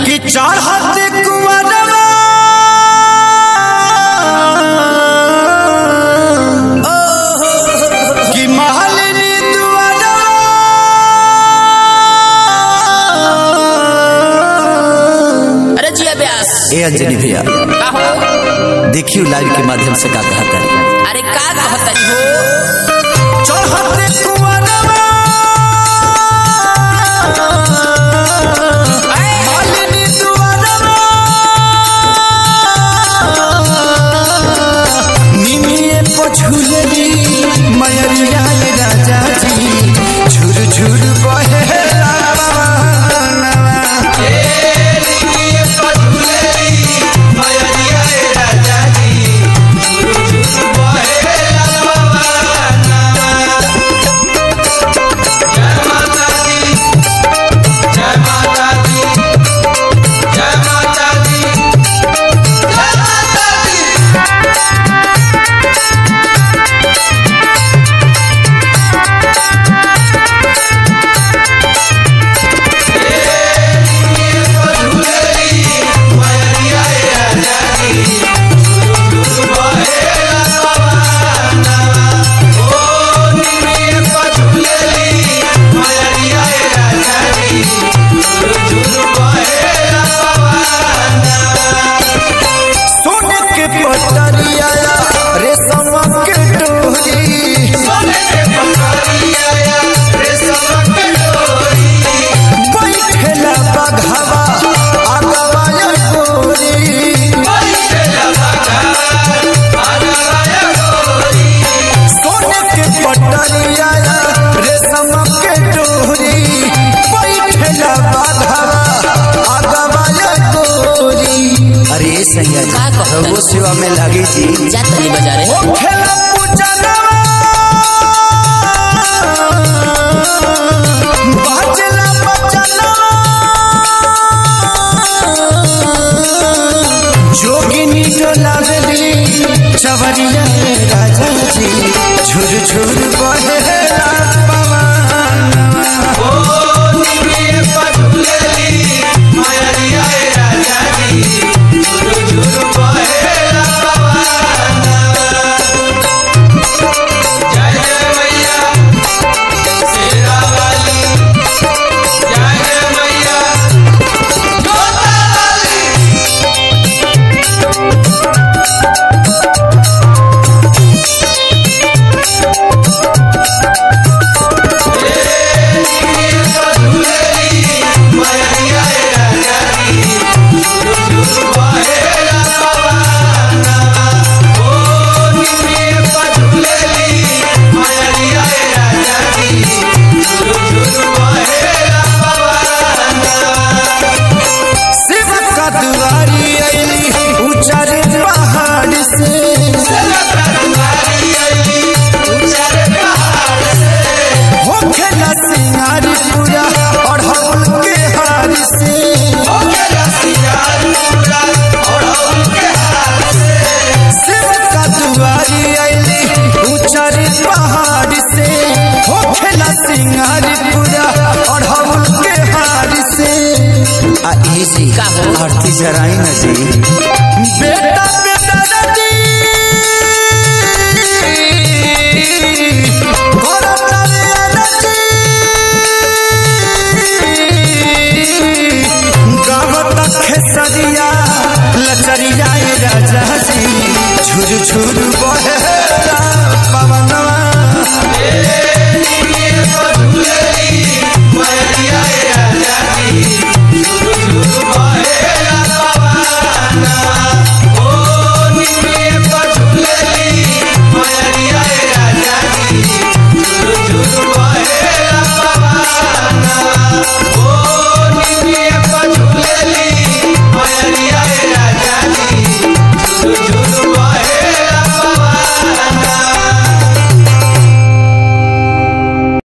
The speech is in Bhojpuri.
कि चढ़ते कुंवरवा कि महलिनी दुआरवा अरे जिया व्यास ए अंजनी भैया देखियो लाइव के माध्यम से का कहता है। अरे का कहता हो चढ़ते कुंवरवा महलिनी दुआरवा निमिये पर झूलली मयरिया राजा जी झुर झुर बहेला पवनवा निमिये पर झूलली मयरिया राजा जी झुर झुर बहेला पवनवा। जय माता दी जय माता दी जय माता दी जय माता दी। सोने के पटरिया रेशम के डोरी सोने के पटरिया रेशम के डोरी बैठेला बघवा आगवा गोरी बैठेला बघवा आगवा गोरी सोने के पटरिया रेशम के डोरी बैठेला बघवा आगवा गोरी। अरे सैया का कहता वो सेवा में लगी थी जा तनी बाजारे ओ खेला पूजनवा बाजला बचनवा जोगिनी डोलावली चवरिया राजा जी झुर झुर बहेला पवनवा ओ निमिये पर झूलली मयरिया राजा जी झुर झुर बहेला पवनवा। जय जय मैया शेरा वाली जय जय मैया जोता वाली। शिव का दुआरी अइली ऊंचा रे पहाड़ से होखेला सिंगारी पूरा अढ़ौल के हार से शिव का दुआरी अइली ऊंचा रे पहाड़ से होखेला सिंगारी पूरा अढ़ौल के हार से। आ इसी का हो? आरती जराई न जी बेटा बेटा रजी खेसरिया लचरिया राजा जी झुर झुर बहेला पवन